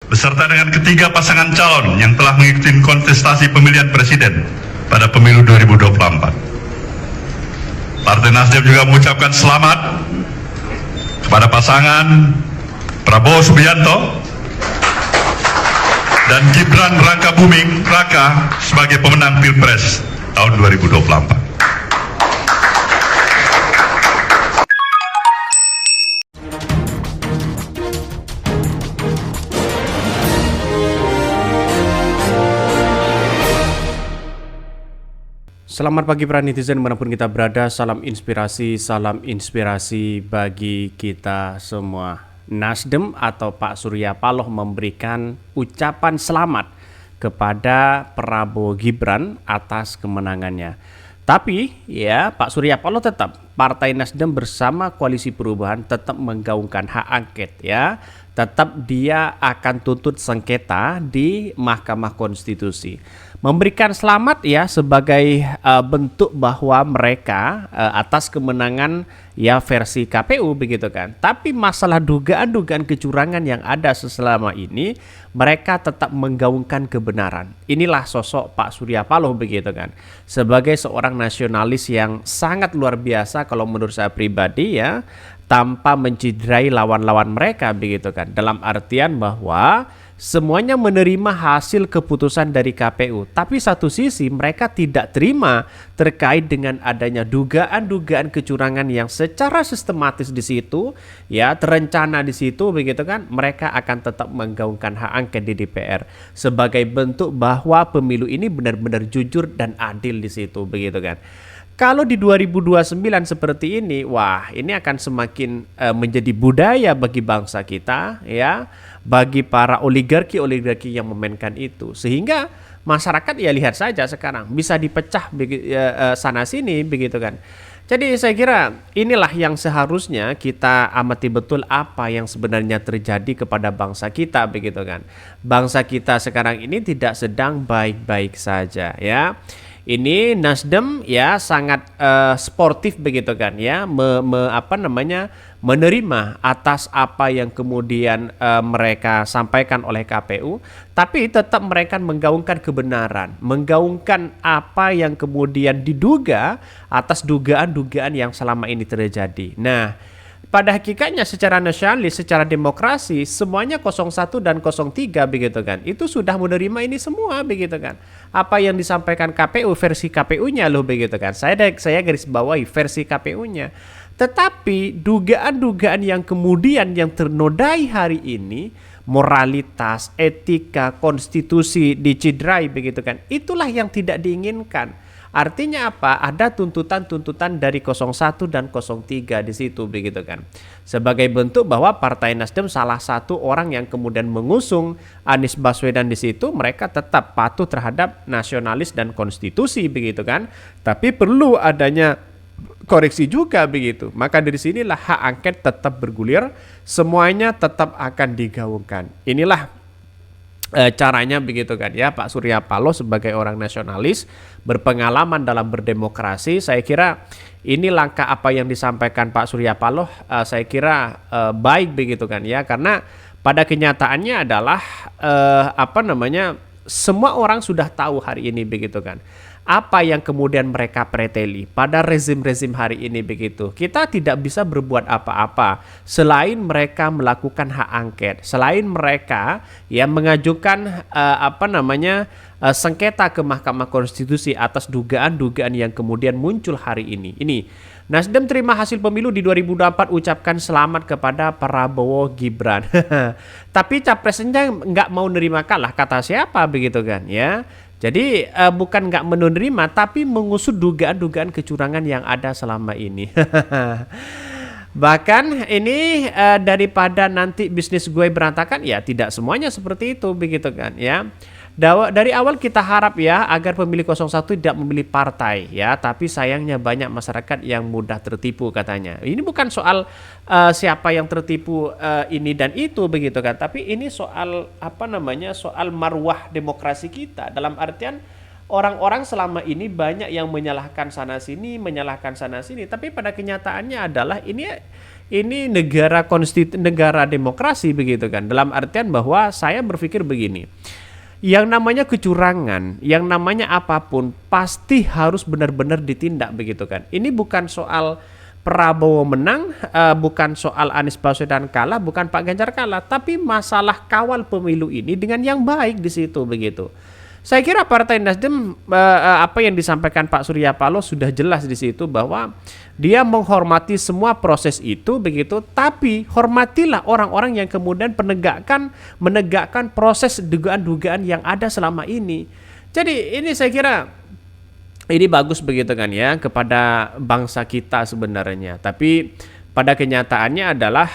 beserta dengan ketiga pasangan calon yang telah mengikuti kontestasi pemilihan presiden pada pemilu 2024. Partai Nasdem juga mengucapkan selamat kepada pasangan Prabowo Subianto dan Gibran Rakabuming Raka sebagai pemenang Pilpres tahun 2024. Selamat pagi para netizen dimanapun kita berada, salam inspirasi bagi kita semua. Nasdem atau Pak Surya Paloh memberikan ucapan selamat kepada Prabowo Gibran atas kemenangannya. Tapi ya Pak Surya Paloh tetap, Partai Nasdem bersama Koalisi Perubahan tetap menggaungkan hak angket ya. Tetap dia akan tuntut sengketa di Mahkamah Konstitusi. Memberikan selamat ya sebagai bentuk bahwa mereka atas kemenangan ya versi KPU begitu kan. Tapi masalah dugaan-dugaan kecurangan yang ada selama ini, mereka tetap menggaungkan kebenaran. Inilah sosok Pak Surya Paloh begitu kan. Sebagai seorang nasionalis yang sangat luar biasa kalau menurut saya pribadi ya, tanpa menciderai lawan-lawan mereka begitu kan. Dalam artian bahwa semuanya menerima hasil keputusan dari KPU, tapi satu sisi mereka tidak terima terkait dengan adanya dugaan-dugaan kecurangan yang secara sistematis di situ, ya terencana di situ begitu kan. Mereka akan tetap menggaungkan hak angket di DPR sebagai bentuk bahwa pemilu ini benar-benar jujur dan adil di situ begitu kan. Kalau di 2029 seperti ini, wah ini akan semakin menjadi budaya bagi bangsa kita ya, bagi para oligarki yang memainkan itu. Sehingga masyarakat ya lihat saja sekarang bisa dipecah sana sini begitu kan. Jadi saya kira inilah yang seharusnya kita amati betul apa yang sebenarnya terjadi kepada bangsa kita begitu kan. Bangsa kita sekarang ini tidak sedang baik-baik saja ya. Ini Nasdem ya sangat sportif begitu kan ya, menerima atas apa yang kemudian mereka sampaikan oleh KPU, tapi tetap mereka menggaungkan kebenaran, menggaungkan apa yang kemudian diduga atas dugaan-dugaan yang selama ini terjadi. Nah, pada hakikatnya secara nasionalis, secara demokrasi, semuanya 01 dan 03 begitu kan. Itu sudah menerima ini semua begitu kan. Apa yang disampaikan KPU, versi KPU-nya loh begitu kan. Saya garis bawahi versi KPU-nya. Tetapi dugaan-dugaan yang kemudian yang ternodai hari ini, moralitas, etika, konstitusi diciderai begitu kan. Itulah yang tidak diinginkan. Artinya apa? Ada tuntutan-tuntutan dari 01 dan 03 di situ begitu kan. Sebagai bentuk bahwa Partai Nasdem salah satu orang yang kemudian mengusung Anies Baswedan di situ, mereka tetap patuh terhadap nasionalis dan konstitusi begitu kan. Tapi perlu adanya koreksi juga begitu. Maka dari sinilah hak angket tetap bergulir, semuanya tetap akan digaungkan. Inilah caranya begitu kan ya, Pak Surya Paloh sebagai orang nasionalis berpengalaman dalam berdemokrasi. Saya kira ini langkah apa yang disampaikan Pak Surya Paloh saya kira baik begitu kan ya, karena pada kenyataannya adalah semua orang sudah tahu hari ini begitu kan. Apa yang kemudian mereka preteli pada rezim-rezim hari ini begitu. Kita tidak bisa berbuat apa-apa selain mereka melakukan hak angket, selain mereka yang mengajukan sengketa ke Mahkamah Konstitusi atas dugaan-dugaan yang kemudian muncul hari ini. Ini Nasdem terima hasil pemilu di 2024, ucapkan selamat kepada Prabowo Gibran. Tapi capresnya nggak mau nerima kalah, kata siapa begitu kan ya. Jadi bukan nggak menerima, tapi mengusut dugaan-dugaan kecurangan yang ada selama ini. Bahkan ini daripada nanti bisnis gue berantakan, ya tidak semuanya seperti itu begitu kan ya. Dari awal kita harap ya agar pemilih 01 tidak memilih partai ya, tapi sayangnya banyak masyarakat yang mudah tertipu katanya. Ini bukan soal siapa yang tertipu ini dan itu begitu kan, tapi ini soal soal marwah demokrasi kita, dalam artian orang-orang selama ini banyak yang menyalahkan sana sini, tapi pada kenyataannya adalah ini negara demokrasi begitu kan. Dalam artian bahwa saya berpikir begini. Yang namanya kecurangan, yang namanya apapun pasti harus benar-benar ditindak begitu kan. Ini bukan soal Prabowo menang, bukan soal Anies Baswedan kalah, bukan Pak Ganjar kalah, tapi masalah kawal pemilu ini dengan yang baik di situ begitu. Saya kira Partai Nasdem apa yang disampaikan Pak Surya Paloh sudah jelas di situ bahwa dia menghormati semua proses itu begitu, tapi hormatilah orang-orang yang kemudian menegakkan proses dugaan-dugaan yang ada selama ini. Jadi ini saya kira ini bagus begitu kan ya kepada bangsa kita sebenarnya. Tapi pada kenyataannya adalah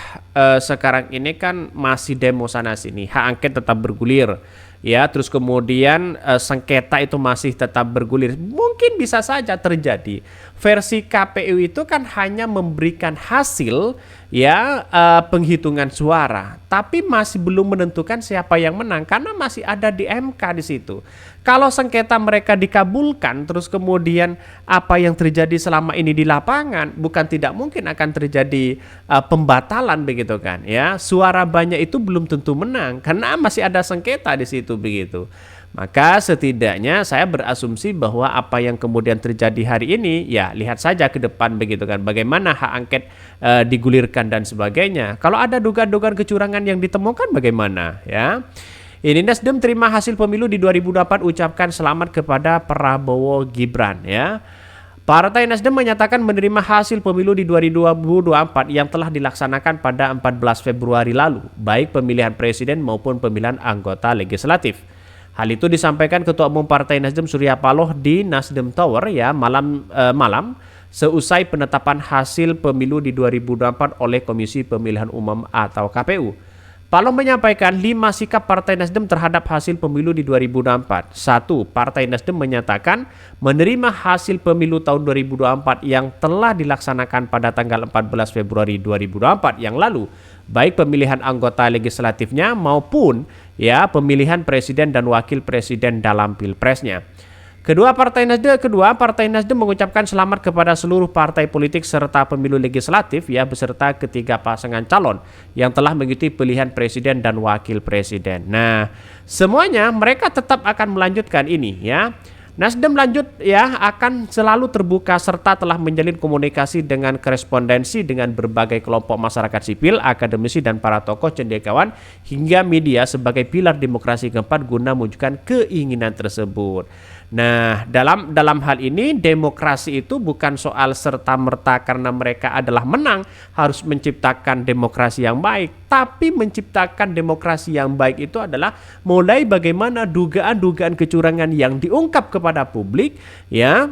sekarang ini kan masih demo sana sini, hak angket tetap bergulir. Ya, terus kemudian sengketa itu masih tetap bergulir. Mungkin bisa saja terjadi. Versi KPU itu kan hanya memberikan hasil ya penghitungan suara, tapi masih belum menentukan siapa yang menang karena masih ada di MK di situ. Kalau sengketa mereka dikabulkan, terus kemudian apa yang terjadi selama ini di lapangan, bukan tidak mungkin akan terjadi pembatalan begitu kan ya. Suara banyak itu belum tentu menang karena masih ada sengketa di situ begitu. Maka setidaknya saya berasumsi bahwa apa yang kemudian terjadi hari ini ya lihat saja ke depan begitu kan, bagaimana hak angket digulirkan dan sebagainya. Kalau ada dugaan-dugaan kecurangan yang ditemukan bagaimana ya. Ini Nasdem terima hasil pemilu di 2024, ucapkan selamat kepada Prabowo Gibran ya. Partai Nasdem menyatakan menerima hasil pemilu di 2024 yang telah dilaksanakan pada 14 Februari lalu, baik pemilihan presiden maupun pemilihan anggota legislatif. Hal itu disampaikan Ketua Umum Partai Nasdem Surya Paloh di Nasdem Tower ya malam seusai penetapan hasil pemilu di 2024 oleh Komisi Pemilihan Umum atau KPU. Paloh menyampaikan 5 sikap Partai Nasdem terhadap hasil pemilu di 2024. 1. Partai Nasdem menyatakan menerima hasil pemilu tahun 2024 yang telah dilaksanakan pada tanggal 14 Februari 2024 yang lalu, baik pemilihan anggota legislatifnya maupun ya pemilihan presiden dan wakil presiden dalam pilpresnya. Kedua, Partai Nasdem mengucapkan selamat kepada seluruh partai politik serta pemilu legislatif ya beserta ketiga pasangan calon yang telah mengikuti pilihan presiden dan wakil presiden. Nah, semuanya mereka tetap akan melanjutkan ini ya. Nasdem lanjut ya akan selalu terbuka serta telah menjalin komunikasi dengan korespondensi dengan berbagai kelompok masyarakat sipil, akademisi dan para tokoh cendekiawan hingga media sebagai pilar demokrasi keempat guna mewujudkan keinginan tersebut. Nah, dalam hal ini demokrasi itu bukan soal serta-merta karena mereka adalah menang harus menciptakan demokrasi yang baik, tapi menciptakan demokrasi yang baik itu adalah mulai bagaimana dugaan-dugaan kecurangan yang diungkap kepada publik ya,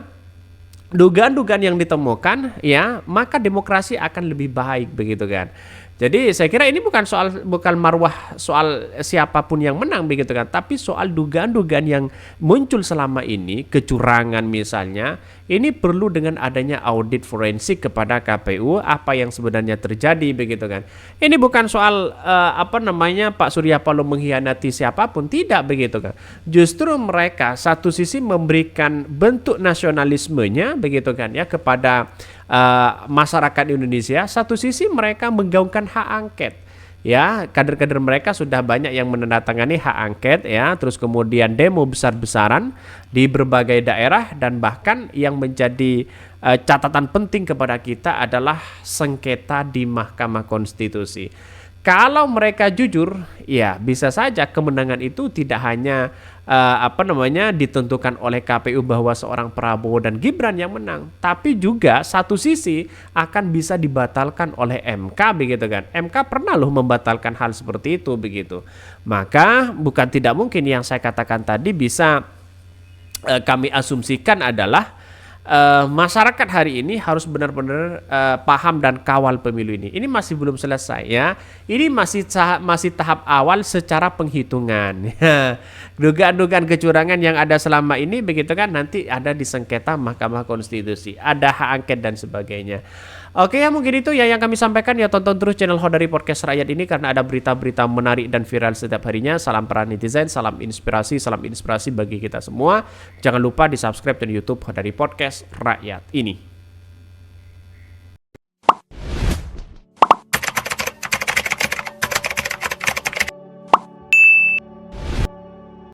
dugaan-dugaan yang ditemukan ya, maka demokrasi akan lebih baik begitu kan. Jadi saya kira ini bukan marwah soal siapapun yang menang begitu kan, tapi soal dugaan-dugaan yang muncul selama ini, kecurangan misalnya, ini perlu dengan adanya audit forensik kepada KPU apa yang sebenarnya terjadi begitu kan. Ini bukan soal Pak Surya Paloh mengkhianati siapapun, tidak begitu kan. Justru mereka satu sisi memberikan bentuk nasionalismenya begitu kan ya kepada masyarakat Indonesia, satu sisi mereka menggaungkan hak angket ya, kader-kader mereka sudah banyak yang menandatangani hak angket ya, terus kemudian demo besar-besaran di berbagai daerah dan bahkan yang menjadi catatan penting kepada kita adalah sengketa di Mahkamah Konstitusi. Kalau mereka jujur, ya bisa saja kemenangan itu tidak hanya ditentukan oleh KPU bahwa seorang Prabowo dan Gibran yang menang, tapi juga satu sisi akan bisa dibatalkan oleh MK begitu kan. MK pernah loh membatalkan hal seperti itu begitu. Maka bukan tidak mungkin yang saya katakan tadi bisa kami asumsikan adalah masyarakat hari ini harus benar-benar paham dan kawal pemilu ini. Ini masih belum selesai ya. Ini masih tahap awal secara penghitungan. Dugaan-dugaan kecurangan yang ada selama ini begitu kan nanti ada di sengketa Mahkamah Konstitusi, ada hak angket dan sebagainya. Oke ya, mungkin itu ya yang kami sampaikan ya. Tonton terus channel Hodari Podcast Rakyat ini karena ada berita-berita menarik dan viral setiap harinya. Salam para netizen, salam inspirasi bagi kita semua. Jangan lupa di subscribe di YouTube Hodari Podcast Rakyat ini.